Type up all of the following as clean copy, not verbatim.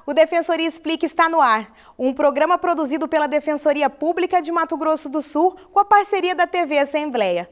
O Defensoria Explica está no ar, um programa produzido pela Defensoria Pública de Mato Grosso do Sul com a parceria da TV Assembleia.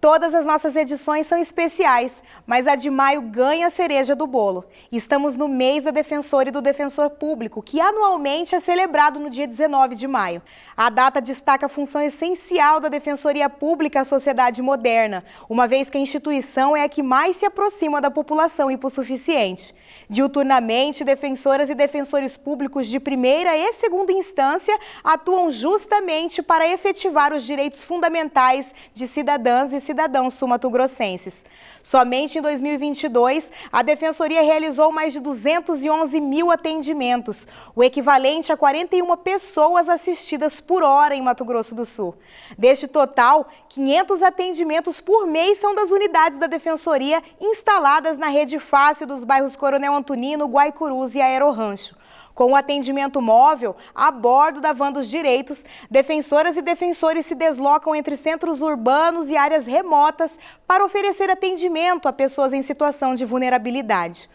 Todas as nossas edições são especiais, mas a de maio ganha a cereja do bolo. Estamos no mês da Defensora e do Defensor Público, que anualmente é celebrado no dia 19 de maio. A data destaca a função essencial da Defensoria Pública à sociedade moderna, uma vez que a instituição é a que mais se aproxima da população hipossuficiente. Diuturnamente, defensoras e defensores públicos de primeira e segunda instância atuam justamente para efetivar os direitos fundamentais de cidadãs e cidadãos sul-mato-grossenses. Somente em 2022, a Defensoria realizou mais de 211 mil atendimentos, o equivalente a 41 pessoas assistidas por hora em Mato Grosso do Sul. Deste total, 500 atendimentos por mês são das unidades da Defensoria instaladas na rede fácil dos bairros Coronel Antonino, Guaicurus e Aerorrancho. Com o atendimento móvel, a bordo da Van dos Direitos, defensoras e defensores se deslocam entre centros urbanos e áreas remotas para oferecer atendimento a pessoas em situação de vulnerabilidade.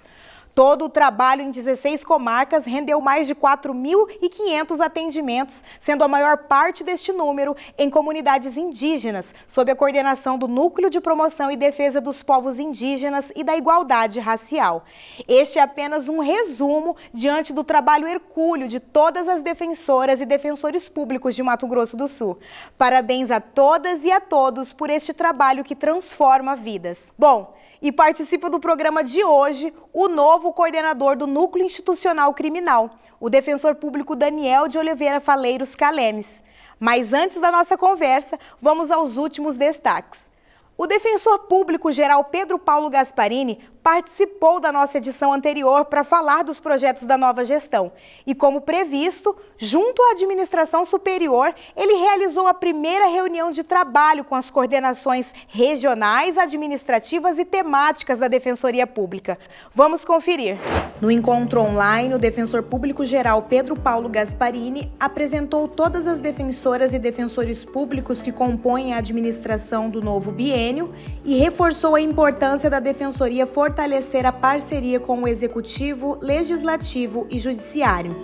Todo o trabalho em 16 comarcas rendeu mais de 4.500 atendimentos, sendo a maior parte deste número em comunidades indígenas, sob a coordenação do Núcleo de Promoção e Defesa dos Povos Indígenas e da Igualdade Racial. Este é apenas um resumo diante do trabalho hercúleo de todas as defensoras e defensores públicos de Mato Grosso do Sul. Parabéns a todas e a todos por este trabalho que transforma vidas. Bom, e participa do programa de hoje o novo coordenador do Núcleo Institucional Criminal, o defensor público Daniel de Oliveira Faleiros Calemes. Mas antes da nossa conversa, vamos aos últimos destaques. O defensor público geral Pedro Paulo Gasparini participou da nossa edição anterior para falar dos projetos da nova gestão. E como previsto, junto à administração superior, ele realizou a primeira reunião de trabalho com as coordenações regionais, administrativas e temáticas da Defensoria Pública. Vamos conferir. No encontro online, o defensor público geral Pedro Paulo Gasparini apresentou todas as defensoras e defensores públicos que compõem a administração do novo biênio e reforçou a importância da Defensoria fortalecer a parceria com o Executivo, Legislativo e Judiciário.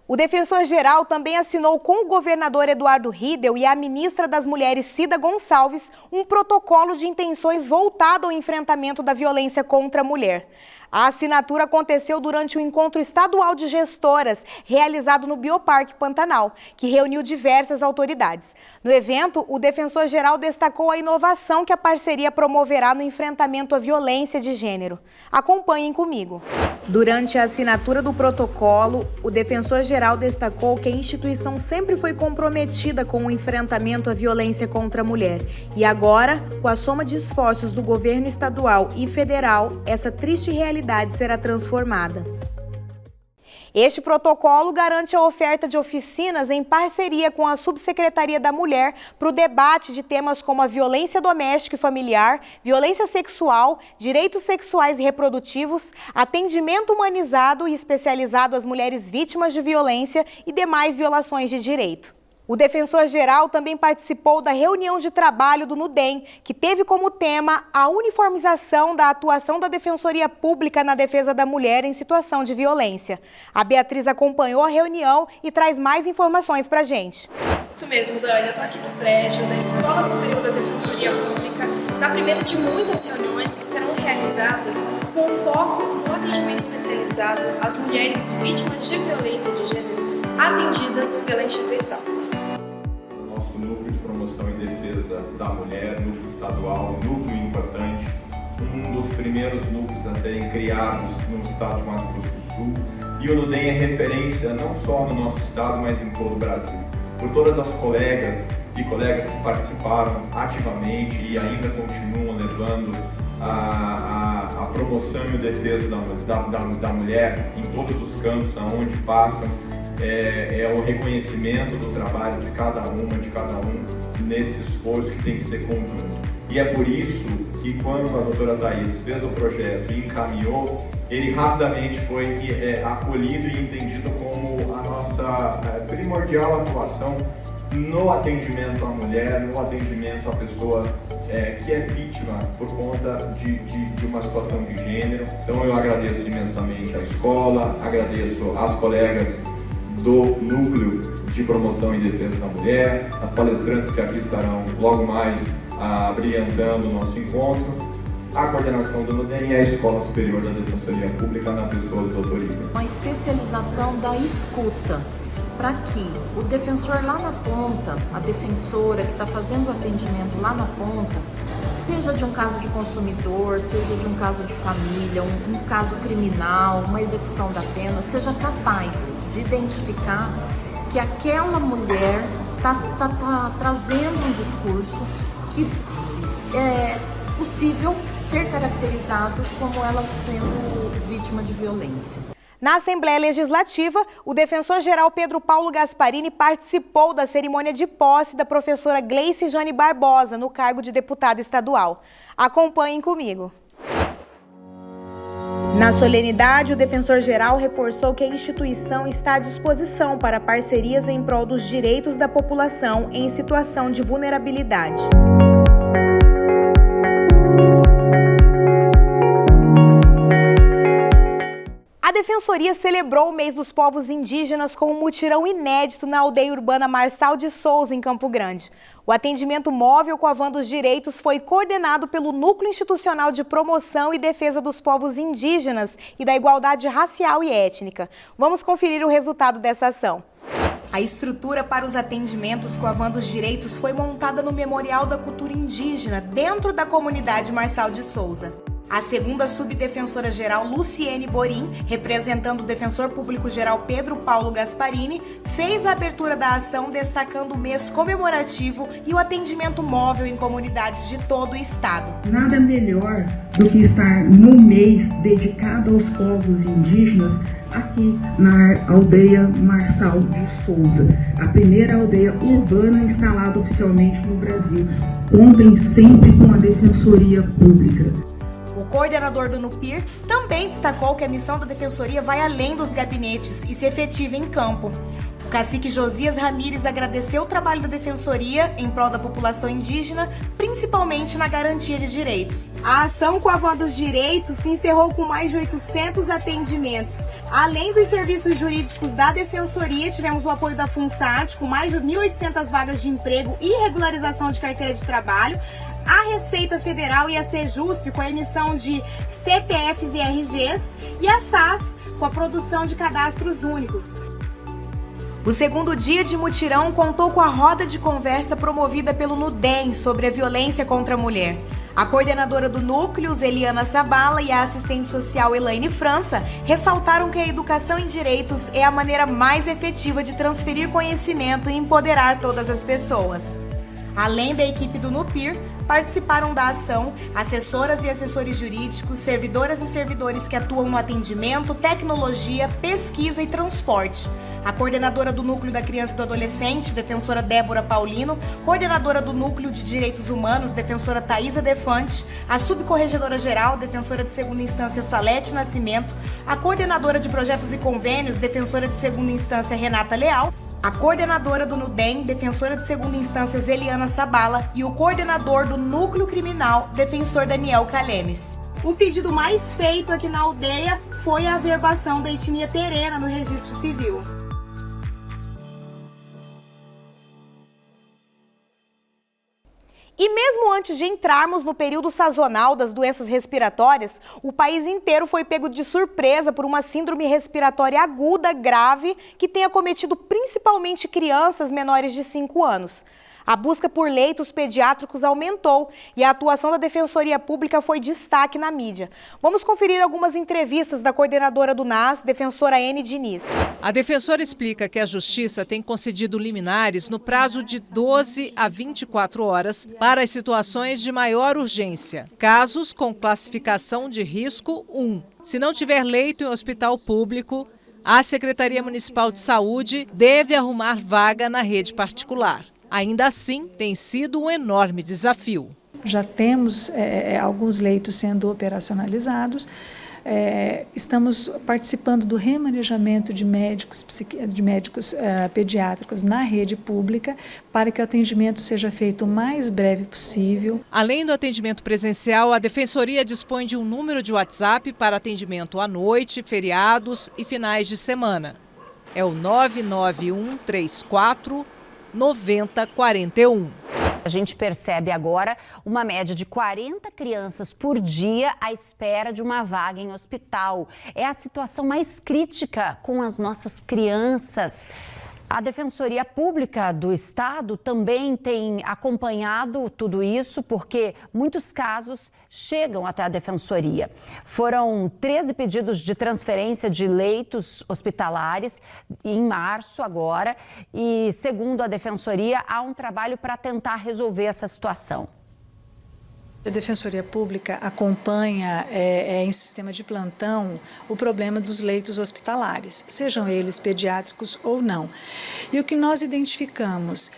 O defensor-geral também assinou com o governador Eduardo Riedel e a ministra das Mulheres Cida Gonçalves um protocolo de intenções voltado ao enfrentamento da violência contra a mulher. A assinatura aconteceu durante o encontro estadual de gestoras realizado no Bioparque Pantanal, que reuniu diversas autoridades. No evento, o defensor-geral destacou a inovação que a parceria promoverá no enfrentamento à violência de gênero. Acompanhem comigo. Durante a assinatura do protocolo, o defensor-geral destacou que a instituição sempre foi comprometida com o enfrentamento à violência contra a mulher. E agora, com a soma de esforços do governo estadual e federal, essa triste realidade será transformada. Este protocolo garante a oferta de oficinas em parceria com a Subsecretaria da Mulher para o debate de temas como a violência doméstica e familiar, violência sexual, direitos sexuais e reprodutivos, atendimento humanizado e especializado às mulheres vítimas de violência e demais violações de direito. O defensor-geral também participou da reunião de trabalho do NUDEM, que teve como tema a uniformização da atuação da Defensoria Pública na defesa da mulher em situação de violência. A Beatriz acompanhou a reunião e traz mais informações para a gente. Isso mesmo, Dani. Eu estou aqui no prédio da Escola Superior da Defensoria Pública, na primeira de muitas reuniões que serão realizadas com foco no atendimento especializado às mulheres vítimas de violência de gênero atendidas pela instituição. Nosso núcleo de promoção e defesa da mulher, núcleo estadual, núcleo importante, um dos primeiros núcleos a serem criados no estado de Mato Grosso do Sul. E o NUDEM é referência não só no nosso estado, mas em todo o Brasil. Por todas as colegas e colegas que participaram ativamente e ainda continuam levando a promoção e a defesa da mulher em todos os campos, aonde passam, é o reconhecimento do trabalho de cada um nesse esforço que tem que ser conjunto. E é por isso que quando a doutora Thaís fez o projeto e encaminhou, ele rapidamente foi acolhido e entendido como a nossa primordial atuação no atendimento à mulher, no atendimento à pessoa que é vítima por conta de uma situação de gênero. Então eu agradeço imensamente à escola, agradeço às colegas do Núcleo de Promoção e Defesa da Mulher, as palestrantes que aqui estarão logo mais brilhantando o nosso encontro, a coordenação do NUDEM e a Escola Superior da Defensoria Pública na pessoa do Dr. Igor. Uma especialização da escuta, para que o defensor lá na ponta, a defensora que está fazendo o atendimento lá na ponta, seja de um caso de consumidor, seja de um caso de família, um caso criminal, uma execução da pena, seja capaz de identificar que aquela mulher está trazendo um discurso que é possível ser caracterizado como ela sendo vítima de violência. Na Assembleia Legislativa, o defensor-geral Pedro Paulo Gasparini participou da cerimônia de posse da professora Gleice Jane Barbosa no cargo de deputada estadual. Acompanhem comigo. Na solenidade, o defensor-geral reforçou que a instituição está à disposição para parcerias em prol dos direitos da população em situação de vulnerabilidade. A Defensoria celebrou o Mês dos Povos Indígenas com um mutirão inédito na aldeia urbana Marçal de Souza, em Campo Grande. O atendimento móvel com a Van dos Direitos foi coordenado pelo Núcleo Institucional de Promoção e Defesa dos Povos Indígenas e da Igualdade Racial e Étnica. Vamos conferir o resultado dessa ação. A estrutura para os atendimentos com a Van dos Direitos foi montada no Memorial da Cultura Indígena, dentro da comunidade Marçal de Souza. A segunda subdefensora-geral, Luciene Borim, representando o defensor público-geral Pedro Paulo Gasparini, fez a abertura da ação destacando o mês comemorativo e o atendimento móvel em comunidades de todo o estado. Nada melhor do que estar no mês dedicado aos povos indígenas aqui na aldeia Marçal de Souza, a primeira aldeia urbana instalada oficialmente no Brasil. Contem sempre com a Defensoria Pública. O coordenador do NUPIR também destacou que a missão da Defensoria vai além dos gabinetes e se efetiva em campo. O cacique Josias Ramires agradeceu o trabalho da Defensoria em prol da população indígena, principalmente na garantia de direitos. A ação com a Van dos Direitos se encerrou com mais de 800 atendimentos. Além dos serviços jurídicos da Defensoria, tivemos o apoio da FUNSAT, com mais de 1.800 vagas de emprego e regularização de carteira de trabalho, a Receita Federal e a Sejusp com a emissão de CPFs e RGs e a SAS com a produção de cadastros únicos. O segundo dia de mutirão contou com a roda de conversa promovida pelo NUDEM sobre a violência contra a mulher. A coordenadora do núcleo, Zeliana Sabala, e a assistente social Elaine França ressaltaram que a educação em direitos é a maneira mais efetiva de transferir conhecimento e empoderar todas as pessoas. Além da equipe do NUPIR, participaram da ação assessoras e assessores jurídicos, servidoras e servidores que atuam no atendimento, tecnologia, pesquisa e transporte. A coordenadora do Núcleo da Criança e do Adolescente, defensora Débora Paulino, coordenadora do Núcleo de Direitos Humanos, defensora Thaisa Defante, a subcorregedora-geral, defensora de segunda instância Salete Nascimento, a coordenadora de projetos e convênios, defensora de segunda instância Renata Leal, a coordenadora do NUDEM, defensora de segunda instância Zeliana Sabala e o coordenador do Núcleo Criminal, defensor Daniel Calemes. O pedido mais feito aqui na aldeia foi a averbação da etnia terena no registro civil. E mesmo antes de entrarmos no período sazonal das doenças respiratórias, o país inteiro foi pego de surpresa por uma síndrome respiratória aguda grave que tem acometido principalmente crianças menores de 5 anos. A busca por leitos pediátricos aumentou e a atuação da Defensoria Pública foi destaque na mídia. Vamos conferir algumas entrevistas da coordenadora do NAS, defensora Ene Diniz. A defensora explica que a Justiça tem concedido liminares no prazo de 12 a 24 horas para as situações de maior urgência. Casos com classificação de risco 1. Se não tiver leito em hospital público, a Secretaria Municipal de Saúde deve arrumar vaga na rede particular. Ainda assim, tem sido um enorme desafio. Já temos alguns leitos sendo operacionalizados, estamos participando do remanejamento de médicos pediátricos na rede pública para que o atendimento seja feito o mais breve possível. Além do atendimento presencial, a Defensoria dispõe de um número de WhatsApp para atendimento à noite, feriados e finais de semana. É o 99134 9041. A gente percebe agora uma média de 40 crianças por dia à espera de uma vaga em hospital. É a situação mais crítica com as nossas crianças. A Defensoria Pública do Estado também tem acompanhado tudo isso, porque muitos casos chegam até a Defensoria. Foram 13 pedidos de transferência de leitos hospitalares em março agora e, segundo a Defensoria, há um trabalho para tentar resolver essa situação. A Defensoria Pública acompanha em sistema de plantão o problema dos leitos hospitalares, sejam eles pediátricos ou não. E o que nós identificamos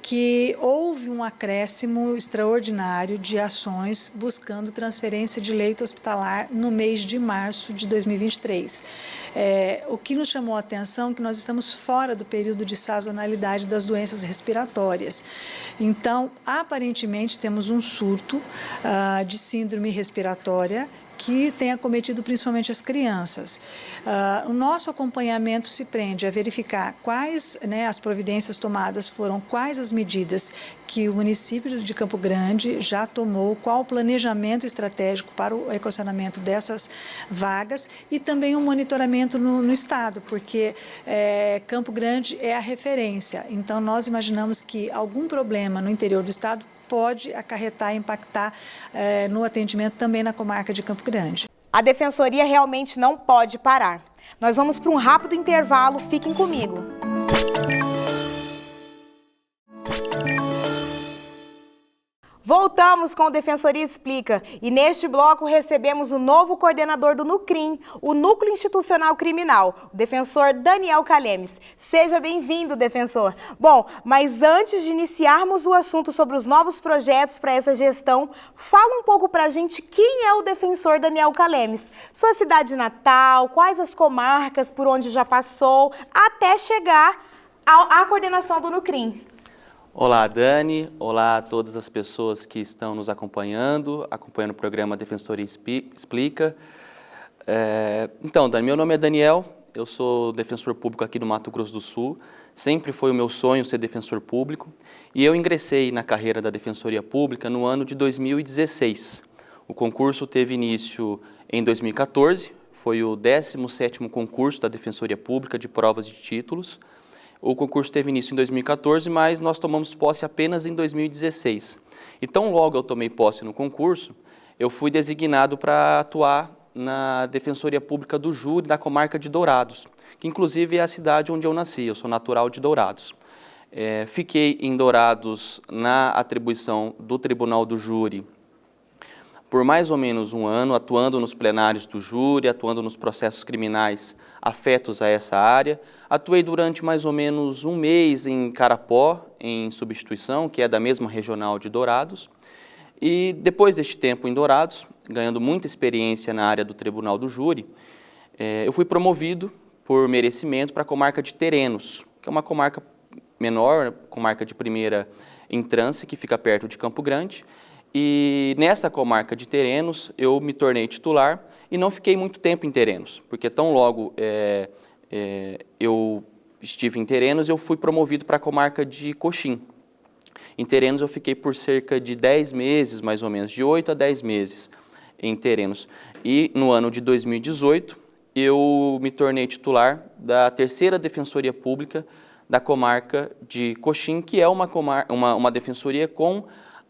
que houve um acréscimo extraordinário de ações buscando transferência de leito hospitalar no mês de março de 2023. O que nos chamou a atenção é que nós estamos fora do período de sazonalidade das doenças respiratórias. Então, aparentemente, temos um surto de síndrome respiratória que tem acometido principalmente as crianças. O nosso acompanhamento se prende a verificar quais as providências tomadas foram, quais as medidas que o município de Campo Grande já tomou, qual o planejamento estratégico para o equacionamento dessas vagas e também um monitoramento no estado, porque Campo Grande é a referência. Então, nós imaginamos que algum problema no interior do estado pode acarretar, impactar no atendimento também na comarca de Campo Grande. A Defensoria realmente não pode parar. Nós vamos para um rápido intervalo, fiquem comigo. Voltamos com o Defensoria Explica e neste bloco recebemos o novo coordenador do NUCRIM, o Núcleo Institucional Criminal, o defensor Daniel Calemes. Seja bem-vindo, defensor. Bom, mas antes de iniciarmos o assunto sobre os novos projetos para essa gestão, fala um pouco para a gente quem é o defensor Daniel Calemes, sua cidade natal, quais as comarcas por onde já passou, até chegar à coordenação do NUCRIM. Olá, Dani. Olá a todas as pessoas que estão nos acompanhando o programa Defensoria Explica. Então, Dani, meu nome é Daniel, eu sou defensor público aqui do Mato Grosso do Sul. Sempre foi o meu sonho ser defensor público e eu ingressei na carreira da Defensoria Pública no ano de 2016. O concurso teve início em 2014, foi o 17º concurso da Defensoria Pública de provas de títulos. O concurso teve início em 2014, mas nós tomamos posse apenas em 2016. E tão logo eu tomei posse no concurso, eu fui designado para atuar na Defensoria Pública do Júri da comarca de Dourados, que inclusive é a cidade onde eu nasci, eu sou natural de Dourados. Fiquei em Dourados na atribuição do Tribunal do Júri por mais ou menos um ano, atuando nos plenários do júri, atuando nos processos criminais afetos a essa área. Atuei durante mais ou menos um mês em Carapó, em substituição, que é da mesma regional de Dourados. E depois deste tempo em Dourados, ganhando muita experiência na área do Tribunal do Júri, eu fui promovido por merecimento para a comarca de Terenos, que é uma comarca menor, comarca de primeira entrância, que fica perto de Campo Grande. E nessa comarca de Terenos, eu me tornei titular e não fiquei muito tempo em Terenos, porque tão logo eu estive em Terenos, eu fui promovido para a comarca de Coxim. Em Terenos eu fiquei por cerca de 10 meses, mais ou menos, de 8 a 10 meses em Terenos. E no ano de 2018, eu me tornei titular da 3ª Defensoria Pública da comarca de Coxim, que é uma defensoria com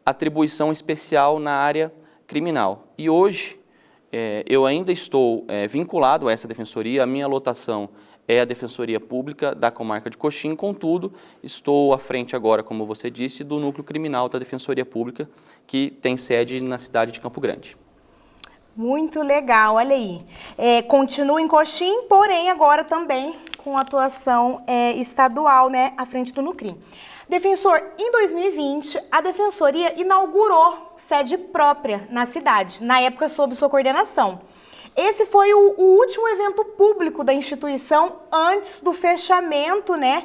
atribuição especial na área criminal. E hoje eu ainda estou vinculado a essa defensoria, a minha lotação é a Defensoria Pública da comarca de Coxim, contudo, estou à frente agora, como você disse, do Núcleo Criminal da Defensoria Pública, que tem sede na cidade de Campo Grande. Muito legal, olha aí. Continua em Coxim, porém agora também com atuação estadual, né, à frente do NUCRIM. Defensor, em 2020, a Defensoria inaugurou sede própria na cidade, na época sob sua coordenação. Esse foi o último evento público da instituição antes do fechamento, né,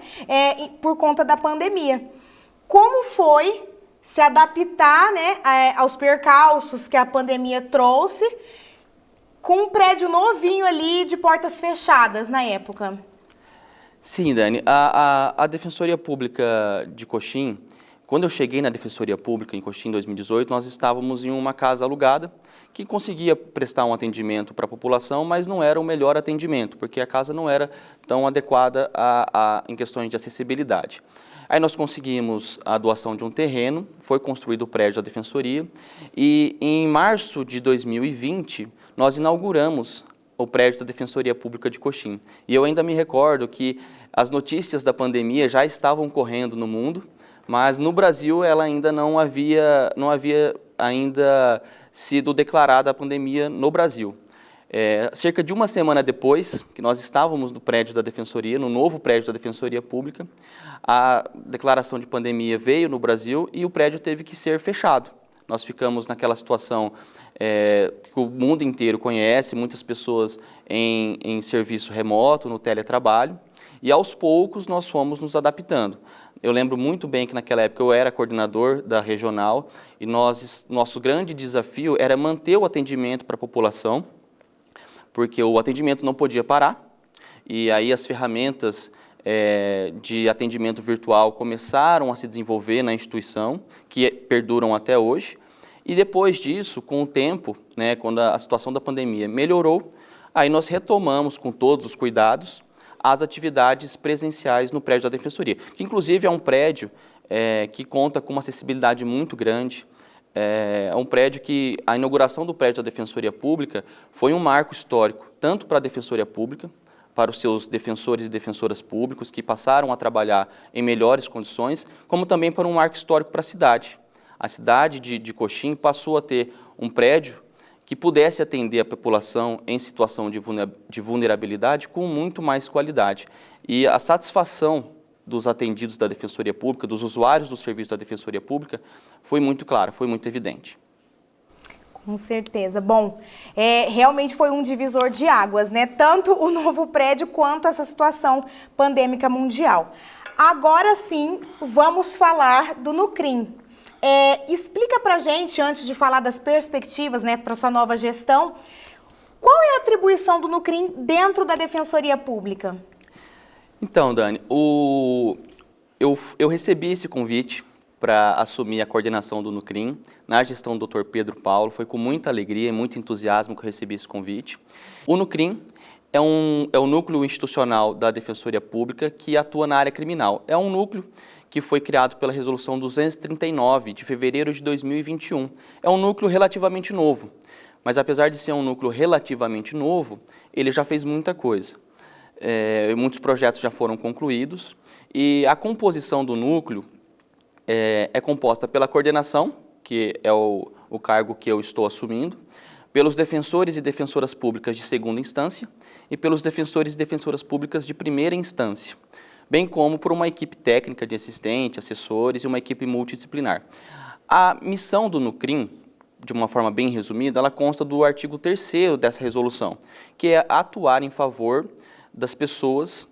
por conta da pandemia. Como foi se adaptar, né, aos percalços que a pandemia trouxe com um prédio novinho ali de portas fechadas na época? Sim, Dani. A Defensoria Pública de Coxim, quando eu cheguei na Defensoria Pública em Coxim em 2018, nós estávamos em uma casa alugada que conseguia prestar um atendimento para a população, mas não era o melhor atendimento, porque a casa não era tão adequada em questões de acessibilidade. Aí nós conseguimos a doação de um terreno, foi construído o prédio da Defensoria, e em março de 2020, nós inauguramos o prédio da Defensoria Pública de Coxim. E eu ainda me recordo que as notícias da pandemia já estavam correndo no mundo, mas no Brasil ela ainda não havia ainda sido declarada a pandemia no Brasil. Cerca de uma semana depois, que nós estávamos no prédio da Defensoria, no novo prédio da Defensoria Pública, a declaração de pandemia veio no Brasil e o prédio teve que ser fechado. Nós ficamos naquela situação que o mundo inteiro conhece, muitas pessoas em serviço remoto, no teletrabalho, e aos poucos nós fomos nos adaptando. Eu lembro muito bem que naquela época eu era coordenador da regional e nosso grande desafio era manter o atendimento para a população, porque o atendimento não podia parar, e aí as ferramentas de atendimento virtual começaram a se desenvolver na instituição, que perduram até hoje, e depois disso, com o tempo, né, quando a situação da pandemia melhorou, aí nós retomamos com todos os cuidados as atividades presenciais no prédio da Defensoria, que inclusive é um prédio que conta com uma acessibilidade muito grande. É um prédio que a inauguração do prédio da Defensoria Pública foi um marco histórico, tanto para a Defensoria Pública, para os seus defensores e defensoras públicos, que passaram a trabalhar em melhores condições, como também para um marco histórico para a cidade. A cidade de Coxim passou a ter um prédio que pudesse atender a população em situação de vulnerabilidade com muito mais qualidade. E a satisfação dos atendidos da Defensoria Pública, dos usuários do serviço da Defensoria Pública, foi muito clara, foi muito evidente. Com certeza. Bom, realmente foi um divisor de águas, né? Tanto o novo prédio quanto essa situação pandêmica mundial. Agora sim, vamos falar do Nucrim. Explica pra gente, antes de falar das perspectivas, né, para sua nova gestão, qual é a atribuição do Nucrim dentro da Defensoria Pública? Então, Dani, eu recebi esse convite para assumir a coordenação do Nucrim na gestão do Dr. Pedro Paulo. Foi com muita alegria e muito entusiasmo que eu recebi esse convite. O Nucrim é o núcleo institucional da Defensoria Pública que atua na área criminal. É um núcleo que foi criado pela Resolução 239, de fevereiro de 2021. É um núcleo relativamente novo, mas apesar de ser um núcleo relativamente novo, ele já fez muita coisa. Muitos projetos já foram concluídos e a composição do núcleo é composta pela coordenação, que é o cargo que eu estou assumindo, pelos defensores e defensoras públicas de segunda instância e pelos defensores e defensoras públicas de primeira instância, bem como por uma equipe técnica de assistente, assessores e uma equipe multidisciplinar. A missão do Nucrim, de uma forma bem resumida, ela consta do artigo 3º dessa resolução, que é atuar em favor das pessoas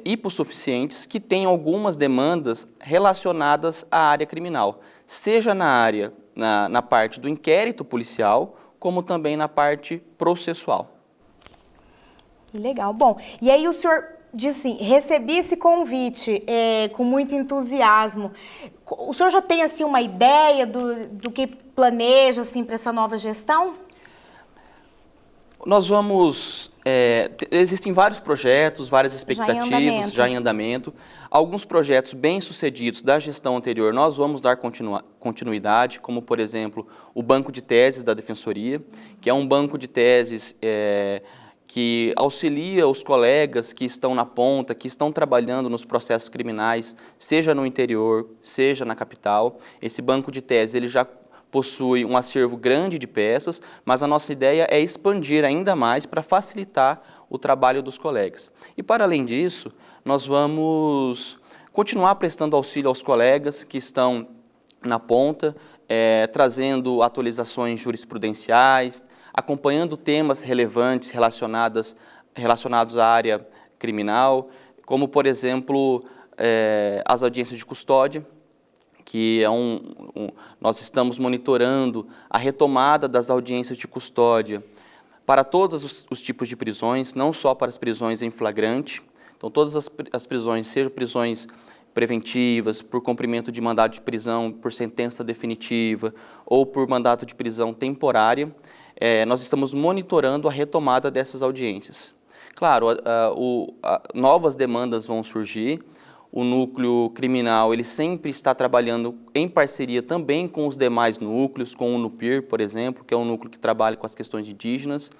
hipossuficientes que têm algumas demandas relacionadas à área criminal, seja na parte do inquérito policial, como também na parte processual. Legal. Bom, e aí o senhor diz assim, recebi esse convite com muito entusiasmo. O senhor já tem assim uma ideia do que planeja assim para essa nova gestão? Nós vamos... existem vários projetos, várias expectativas já em andamento. Alguns projetos bem-sucedidos da gestão anterior nós vamos dar continuidade, como, por exemplo, o Banco de Teses da Defensoria, que é um banco de teses que auxilia os colegas que estão na ponta, que estão trabalhando nos processos criminais, seja no interior, seja na capital. Esse banco de teses ele já possui um acervo grande de peças, mas a nossa ideia é expandir ainda mais para facilitar o trabalho dos colegas. E para além disso, nós vamos continuar prestando auxílio aos colegas que estão na ponta, trazendo atualizações jurisprudenciais, acompanhando temas relevantes relacionados à área criminal, como, por exemplo, as audiências de custódia, que nós estamos monitorando a retomada das audiências de custódia para todos os tipos de prisões, não só para as prisões em flagrante. Então, todas as prisões, sejam prisões preventivas, por cumprimento de mandado de prisão por sentença definitiva ou por mandato de prisão temporária, nós estamos monitorando a retomada dessas audiências. Claro, novas demandas vão surgir, o núcleo criminal ele sempre está trabalhando em parceria também com os demais núcleos, com o NUPIR, por exemplo, que é um núcleo que trabalha com as questões indígenas.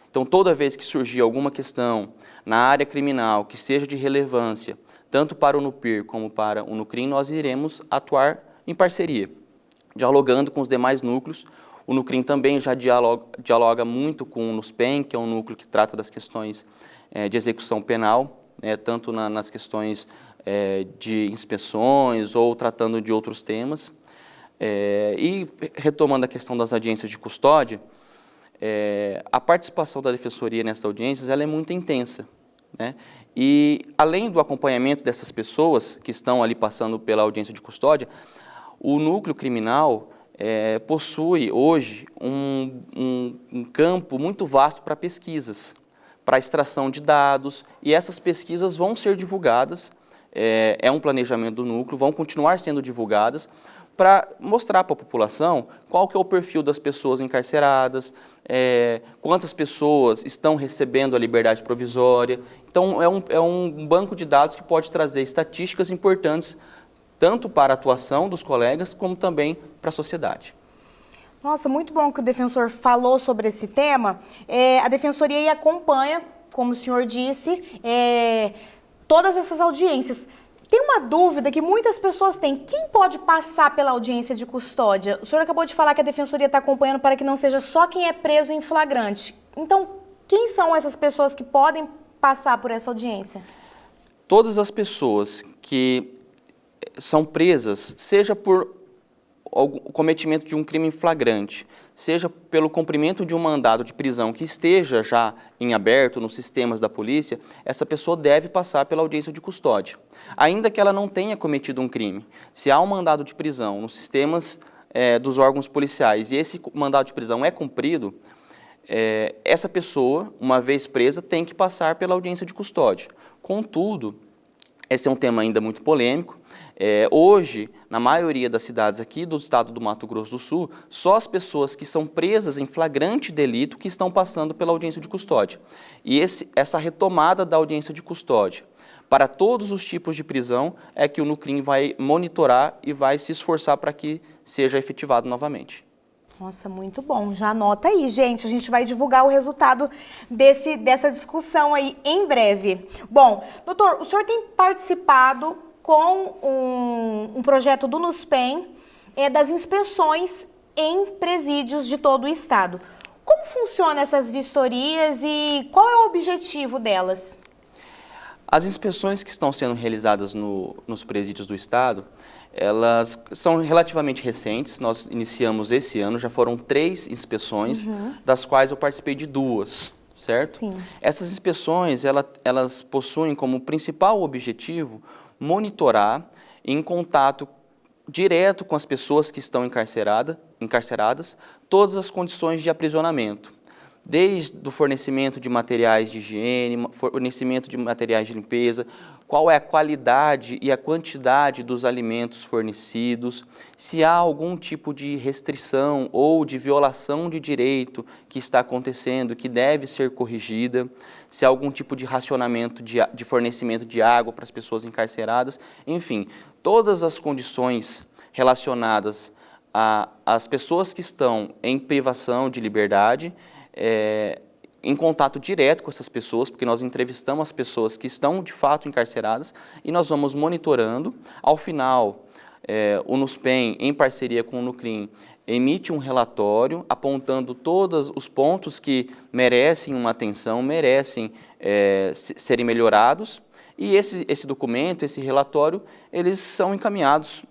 Então, toda vez que surgir alguma questão na área criminal que seja de relevância, tanto para o NUPIR como para o NUCRIM, nós iremos atuar em parceria, dialogando com os demais núcleos. O NUCRIM também já dialoga muito com o NUSPEN, que é um núcleo que trata das questões de execução penal, tanto nas questões de inspeções ou tratando de outros temas. E retomando a questão das audiências de custódia, a participação da Defensoria nessas audiências ela é muito intensa, né? E, além do acompanhamento dessas pessoas que estão ali passando pela audiência de custódia, o núcleo criminal possui hoje um campo muito vasto para pesquisas, para extração de dados, e essas pesquisas vão ser divulgadas, é um planejamento do núcleo, vão continuar sendo divulgadas para mostrar para a população qual que é o perfil das pessoas encarceradas, quantas pessoas estão recebendo a liberdade provisória. Então, é um banco de dados que pode trazer estatísticas importantes, tanto para a atuação dos colegas, como também para a sociedade. Nossa, muito bom que o defensor falou sobre esse tema. A Defensoria acompanha, como o senhor disse, todas essas audiências. Tem uma dúvida que muitas pessoas têm. Quem pode passar pela audiência de custódia? O senhor acabou de falar que a Defensoria está acompanhando para que não seja só quem é preso em flagrante. Então, quem são essas pessoas que podem passar por essa audiência? Todas as pessoas que são presas, seja por o cometimento de um crime em flagrante, seja pelo cumprimento de um mandado de prisão que esteja já em aberto nos sistemas da polícia, essa pessoa deve passar pela audiência de custódia. Ainda que ela não tenha cometido um crime, se há um mandado de prisão nos sistemas dos órgãos policiais e esse mandado de prisão é cumprido, essa pessoa, uma vez presa, tem que passar pela audiência de custódia. Contudo, esse é um tema ainda muito polêmico. Hoje, na maioria das cidades aqui do estado do Mato Grosso do Sul, só as pessoas que são presas em flagrante delito que estão passando pela audiência de custódia. E essa retomada da audiência de custódia para todos os tipos de prisão é que o NUCRIM vai monitorar e vai se esforçar para que seja efetivado novamente. Nossa, muito bom. Já anota aí, gente. A gente vai divulgar o resultado dessa discussão aí em breve. Bom, doutor, o senhor tem participado com um projeto do NUSPEN das inspeções em presídios de todo o estado. Como funcionam essas vistorias e qual é o objetivo delas? As inspeções que estão sendo realizadas nos presídios do estado, elas são relativamente recentes. Nós iniciamos esse ano, já foram 3 inspeções, das quais eu participei de 2, certo? Sim. Essas inspeções, elas possuem como principal objetivo monitorar em contato direto com as pessoas que estão encarceradas todas as condições de aprisionamento, desde o fornecimento de materiais de higiene, fornecimento de materiais de limpeza, qual é a qualidade e a quantidade dos alimentos fornecidos, se há algum tipo de restrição ou de violação de direito que está acontecendo, que deve ser corrigida, se há algum tipo de racionamento de fornecimento de água para as pessoas encarceradas, enfim, todas as condições relacionadas às pessoas que estão em privação de liberdade, em contato direto com essas pessoas, porque nós entrevistamos as pessoas que estão de fato encarceradas e nós vamos monitorando. Ao final, o NUSPEN, em parceria com o NUCRIM, emite um relatório apontando todos os pontos que merecem uma atenção, merecem serem melhorados, e esse documento, esse relatório, eles são encaminhados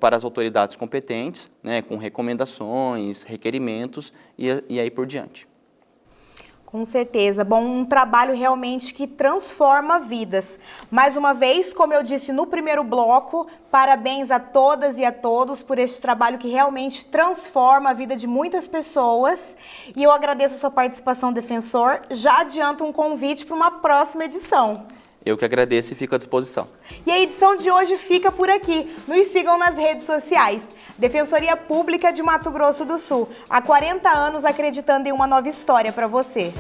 para as autoridades competentes, né, com recomendações, requerimentos e aí por diante. Com certeza. Bom, um trabalho realmente que transforma vidas. Mais uma vez, como eu disse no primeiro bloco, parabéns a todas e a todos por este trabalho que realmente transforma a vida de muitas pessoas. E eu agradeço a sua participação, defensor. Já adianto um convite para uma próxima edição. Eu que agradeço e fico à disposição. E a edição de hoje fica por aqui. Nos sigam nas redes sociais. Defensoria Pública de Mato Grosso do Sul. Há 40 anos acreditando em uma nova história para você.